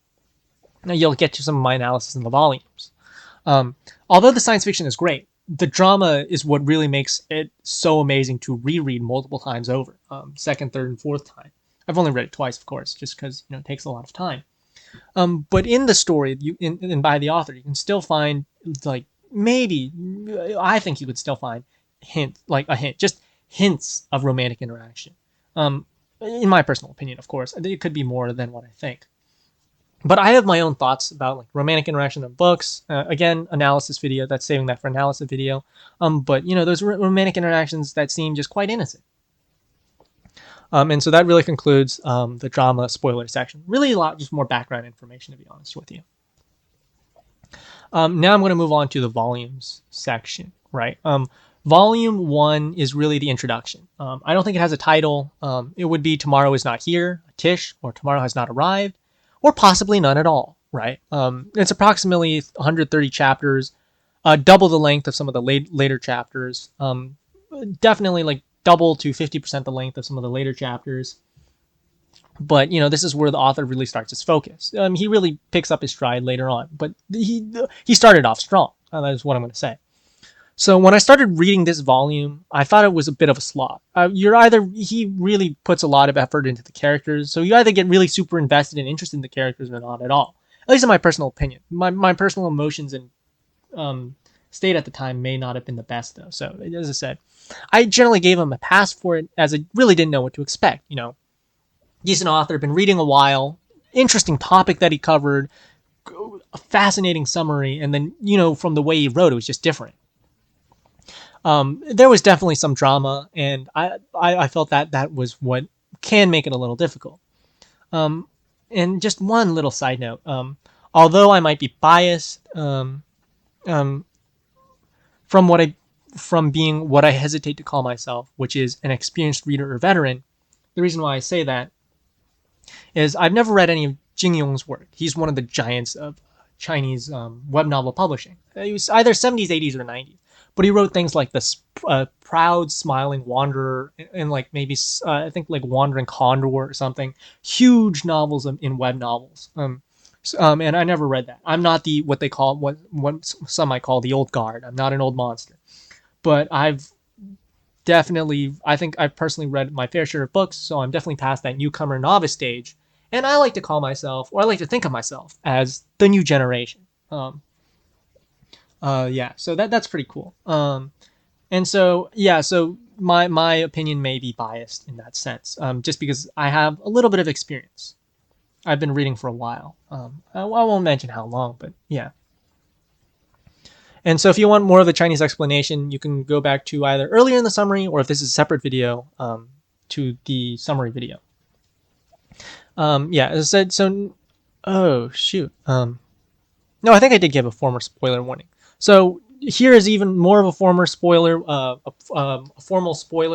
Now you'll get to some of my analysis in the volumes. Although the science fiction is great, the drama is what really makes it so amazing to reread multiple times over, second, third, and fourth time. I've only read it twice, of course, just because it takes a lot of time. But in the story, and by the author, you can still find like maybe I think you could still find just hints of romantic interaction. In my personal opinion, of course, it could be more than what I think. But I have my own thoughts about like romantic interaction in books. Again, analysis video. That's saving that for analysis video. But those romantic interactions that seem just quite innocent. And so that really concludes the drama spoiler section. Really a lot just more background information, to be honest with you. Now I'm going to move on to the volumes section, right? Volume 1 is really the introduction. I don't think it has a title. It would be Tomorrow Is Not Here, Tish, or Tomorrow Has Not Arrived, or possibly none at all, right? It's approximately 130 chapters, double the length of some of the later chapters. Definitely like double to 50% the length of some of the later chapters. But this is where the author really starts his focus. He really picks up his stride later on, but he started off strong. That is what I'm going to say. So when I started reading this volume, I thought it was a bit of a slog. He really puts a lot of effort into the characters, so you either get really super invested and interested in the characters or not at all. At least in my personal opinion. My personal emotions and state at the time may not have been the best though. So as I said, I generally gave him a pass for it as I really didn't know what to expect. Decent author, been reading a while, interesting topic that he covered, a fascinating summary, and then from the way he wrote, it was just different. There was definitely some drama, and I felt that was what can make it a little difficult. And just one little side note, although I might be biased from being what I hesitate to call myself, which is an experienced reader or veteran, the reason why I say that is I've never read any of Jing Yong's work. He's one of the giants of Chinese web novel publishing. He was either 70s, 80s, or 90s. But he wrote things like the Proud Smiling Wanderer and like maybe I think like Wandering Condor or something. Huge novels in web novels. And I never read that. I'm not what they call what some might call the old guard. I'm not an old monster. But I think I've personally read my fair share of books, so I'm definitely past that newcomer novice stage. And I like to call myself, or I like to think of myself as the new generation. So that's pretty cool. And so my opinion may be biased in that sense, just because I have a little bit of experience. I've been reading for a while. I won't mention how long, but yeah. And so if you want more of the Chinese explanation, you can go back to either earlier in the summary, or if this is a separate video, to the summary video. As I said, so, oh shoot. No, I think I did give a former spoiler warning. So here is even more of a formal spoiler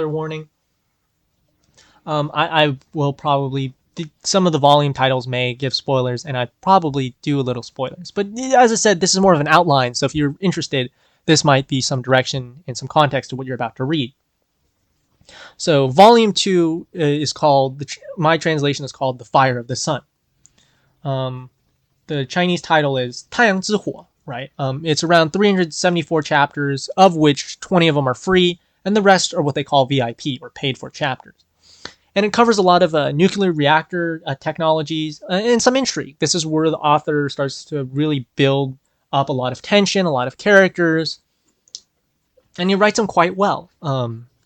warning. I will probably, some of the volume titles may give spoilers, and I probably do a little spoilers. But as I said, this is more of an outline, so if you're interested, this might be some direction and some context to what you're about to read. So volume 2 is called, my translation is called The Fire of the Sun. The Chinese title is 太阳之火, right? It's around 374 chapters, of which 20 of them are free, and the rest are what they call VIP, or paid for chapters. And it covers a lot of nuclear reactor technologies and some intrigue. This is where the author starts to really build up a lot of tension, a lot of characters, and he writes them quite well,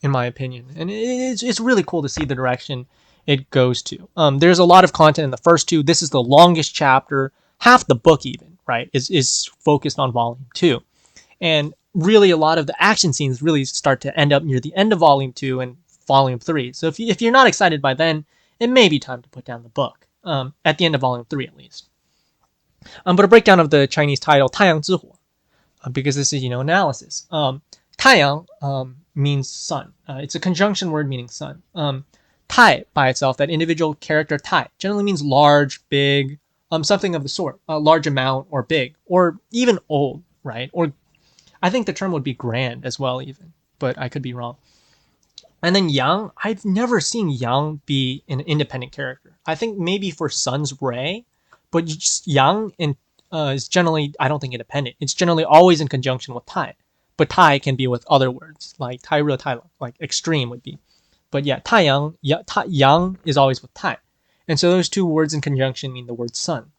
in my opinion. And it's really cool to see the direction it goes to. There's a lot of content in the first two. This is the longest chapter. Half the book even, right, is focused on volume 2. And really a lot of the action scenes really start to end up near the end of volume 2 and volume 3. So if you're not excited by then, it may be time to put down the book, at the end of volume 3 at least. But a breakdown of the Chinese title, 太阳之火, because this is, analysis. 太阳 means sun. It's a conjunction word meaning sun. 太 by itself, that individual character 太, generally means large, big, something of the sort, a large amount or big, or even old, right? Or I think the term would be grand as well even. but I could be wrong. And then Yang, I've never seen Yang be an independent character. I think maybe for Sun's Ray, but Yang is generally, I don't think, independent. It's generally always in conjunction with Tai. But Tai can be with other words, like Tai Re Tai, like extreme would be. But yeah, Taiyang, Yang is always with Tai. And so those two words in conjunction mean the word sun.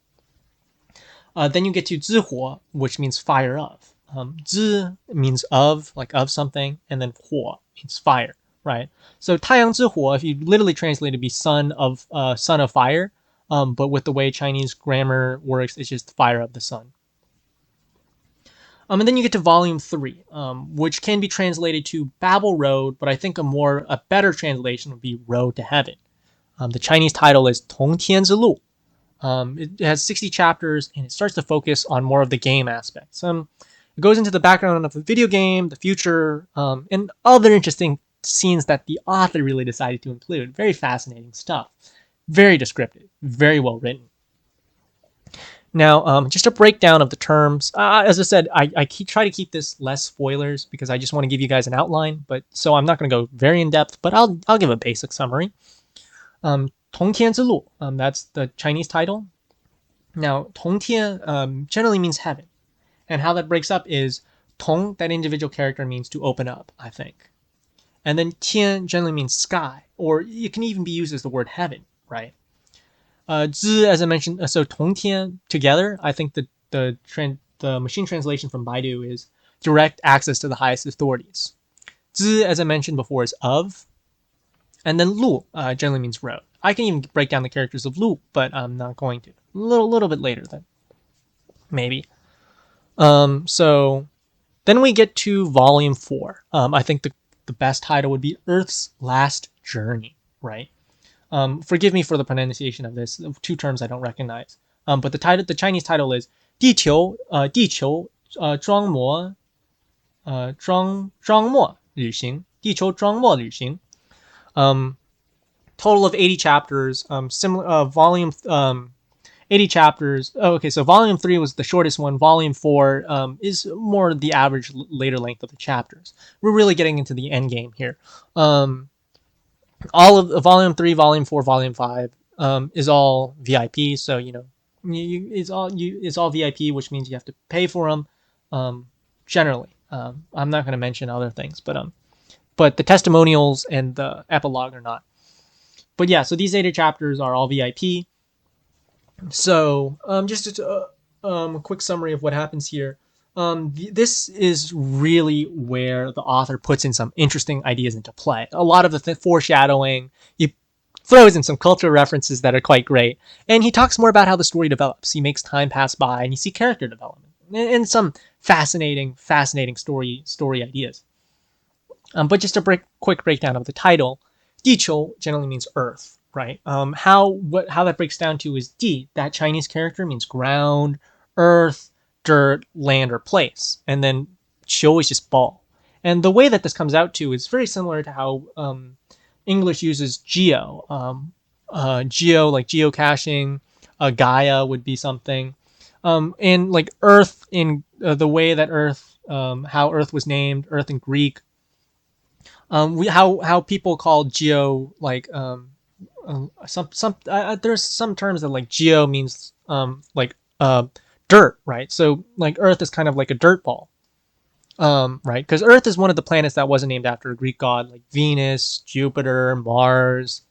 Then you get to 之火, which means fire of. 之 means of, like of something, and then 火 means fire, right? So 太阳之火, if you literally translate it, to be son of fire, but with the way Chinese grammar works, it's just fire of the sun. And then you get to volume 3, which can be translated to Babel Road, but I think a better translation would be Road to Heaven. The Chinese title is 同天之路. It has 60 chapters, and it starts to focus on more of the game aspects. It goes into the background of the video game, the future, and other interesting scenes that the author really decided to include. Very fascinating stuff. Very descriptive. Very well written. Now, just a breakdown of the terms. As I said, I try to keep this less spoilers because I just want to give you guys an outline. But so I'm not going to go very in depth, but I'll give a basic summary. 同天之路, that's the Chinese title. Now, 同天 generally means heaven, and how that breaks up is 同, that individual character means to open up, I think, and then 天 generally means sky, or it can even be used as the word heaven, right? 知, as I mentioned, so 同天, together. I think the machine translation from Baidu is direct access to the highest authorities. 知, as I mentioned before, is of, and then 路 generally means road. I can even break down the characters of Lu, but I'm not going to. A little bit later then, maybe. So then we get to volume 4. I think the best title would be Earth's Last Journey, right? Forgive me for the pronunciation of this. 2 terms I don't recognize. But the Chinese title is 地球装模旅行. 地球装模旅行. Total of 80 chapters. Volume 80 chapters. Oh, okay, so volume 3 was the shortest one. Volume 4 is more the average later length of the chapters. We're really getting into the end game here. All of volume 3, volume 4, volume 5 is all VIP. So it's all VIP, which means you have to pay for them. Generally, I'm not going to mention other things, but the testimonials and the epilogue are not. But yeah, so these 80 chapters are all VIP. So just a quick summary of what happens here. This is really where the author puts in some interesting ideas into play. A lot of the foreshadowing. He throws in some cultural references that are quite great. And he talks more about how the story develops. He makes time pass by, and you see character development and some fascinating story ideas. But just a quick breakdown of the title. 地球 generally means Earth, right? How that breaks down to is 地, that Chinese character means ground, earth, dirt, land, or place, and then 球 is just ball. And the way that this comes out to is very similar to how English uses geo. Geo, like geocaching. Gaia would be something. And like Earth in the way that Earth, how Earth was named, Earth in Greek. How people call geo like there's some terms that like geo means like dirt, right? So like Earth is kind of like a dirt ball, right? Because Earth is one of the planets that wasn't named after a Greek god, like Venus, Jupiter, Mars.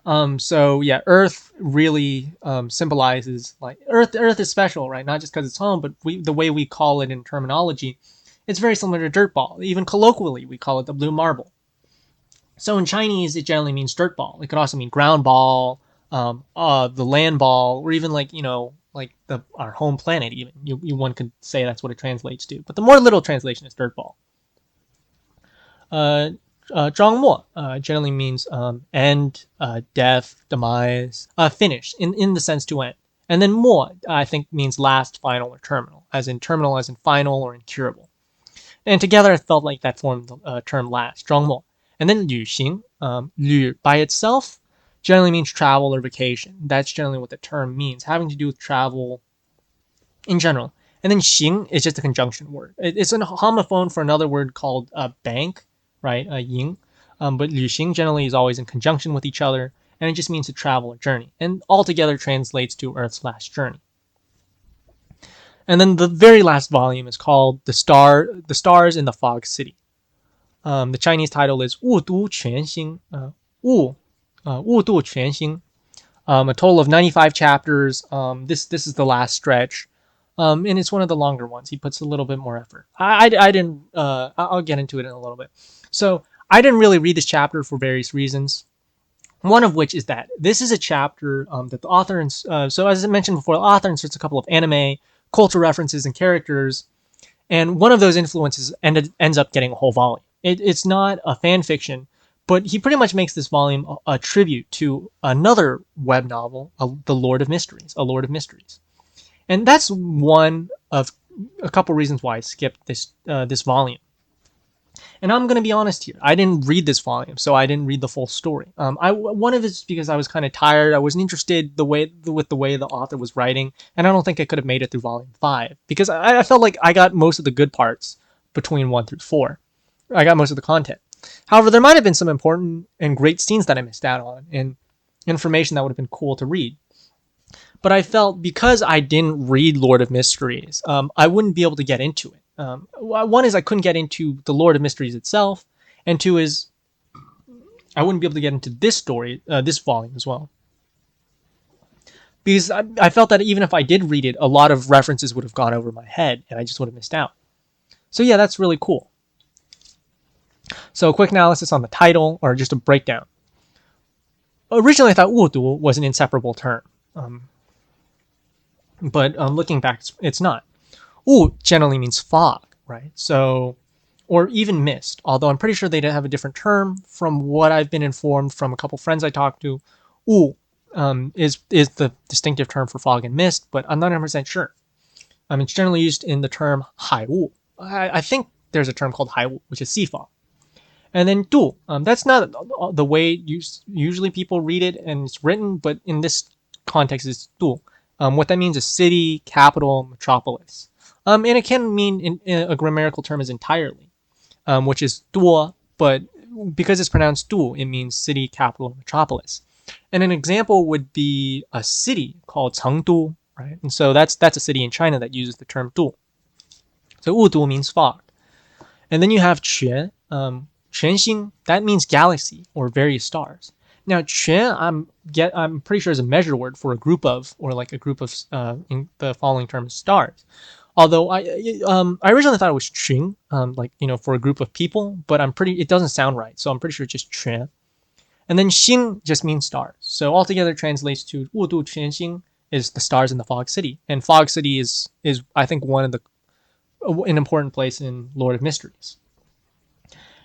So yeah, Earth really symbolizes like Earth is special, right? Not just because it's home, but the way we call it in terminology. It's very similar to dirt ball. Even colloquially, we call it the blue marble. So in Chinese, it generally means dirt ball. It could also mean ground ball, the land ball, or even like our home planet. Even one could say that's what it translates to. But the more literal translation is dirt ball. 庄末 generally means end, death, demise, finish in the sense to end. And then mo I think means last, final, or terminal, as in final or incurable. And together it felt like that formed the term last, 庄末. And then 旅行, 旅 by itself generally means travel or vacation. That's generally what the term means, having to do with travel in general. And then xing is just a conjunction word. It's a homophone for another word called bank, right? Ying. But 旅行 generally is always in conjunction with each other, and it just means to travel or journey, and altogether translates to Earth's last journey. And then the very last volume is called The Stars in the Fog City. The Chinese title is 雾都全星, 雾都全星. A total of 95 chapters. This is the last stretch, and it's one of the longer ones. He puts a little bit more effort. I didn't. I'll get into it in a little bit. So I didn't really read this chapter for various reasons. One of which is that this is a chapter that the author, so as I mentioned before, the author inserts a couple of anime, cultural references, and characters, and one of those influences ends up getting a whole volume. It's not a fan fiction, but he pretty much makes this volume a tribute to another web novel, The Lord of Mysteries, A Lord of Mysteries. And that's one of a couple reasons why I skipped this volume. And I'm going to be honest here. I didn't read this volume, so I didn't read the full story. One of it's because I was kind of tired. I wasn't interested with the way the author was writing, and I don't think I could have made it through volume 5 because I felt like I got most of the good parts between 1 through 4. I got most of the content. However, there might have been some important and great scenes that I missed out on, and information that would have been cool to read. But I felt because I didn't read Lord of Mysteries, I wouldn't be able to get into it. One is I couldn't get into the Lord of Mysteries itself, and two is I wouldn't be able to get into this story, this volume as well. Because I felt that even if I did read it, a lot of references would have gone over my head, and I just would have missed out. So yeah, that's really cool. So a quick analysis on the title, or just a breakdown. Originally, I thought wudu was an inseparable term. But looking back, it's not. Wu generally means fog, right? So, or even mist, although I'm pretty sure they have a different term. From what I've been informed from a couple friends I talked to, Wu is the distinctive term for fog and mist, but I'm not 100% sure. It's generally used in the term 海雾. I think there's a term called 海雾, which is sea fog. And then 度, that's not the way usually people read it and it's written, but in this context, it's 度. What that means is city, capital, metropolis. And it can mean in a grammatical term is entirely, which is 多, but because it's pronounced 度, it means city, capital, metropolis. And an example would be a city called Chengdu, right? And so that's a city in China that uses the term 度. So 雾都 means fog. And then you have 全, 全星, that means galaxy or various stars. Now, 全, I'm pretty sure is a measure word for a group of, or like a group of, in the following terms, stars. Although I originally thought it was 群, like, for a group of people, but it doesn't sound right, so I'm pretty sure it's just 全. And then 星 just means stars. So altogether translates to 雾都全星 is the stars in the Fog City. And Fog City is I think an important place in Lord of Mysteries.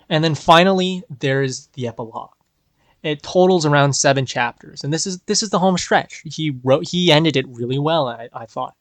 And then finally, there's the epilogue. It totals around 7 chapters, and this is the home stretch. He ended it really well, I thought.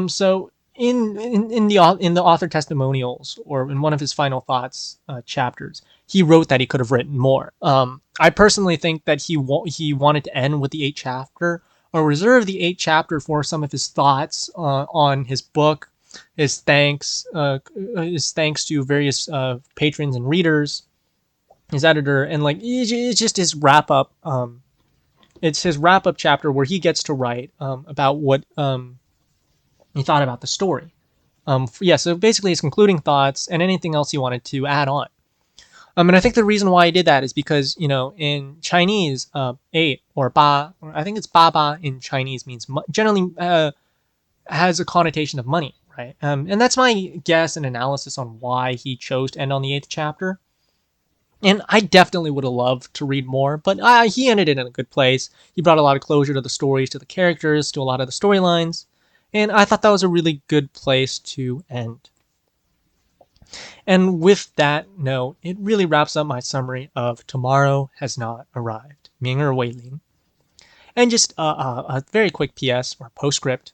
So in the author testimonials, or in one of his final thoughts chapters, he wrote that he could have written more. I personally think that he wanted to end with the 8th chapter, or reserve the 8th chapter for some of his thoughts on his book, his thanks to various patrons and readers, his editor, and like it's just his wrap up. It's his wrap up chapter where he gets to write about what he thought about the story. So basically his concluding thoughts and anything else he wanted to add on. And I think the reason why he did that is because, in Chinese, 8 or 8, or I think it's 8 in Chinese means generally has a connotation of money, right? And that's my guess and analysis on why he chose to end on the 8th chapter. And I definitely would have loved to read more, but he ended it in a good place. He brought a lot of closure to the stories, to the characters, to a lot of the storylines. And I thought that was a really good place to end. And with that note, it really wraps up my summary of Tomorrow Has Not Arrived, 明日未临. And just a very quick PS or postscript.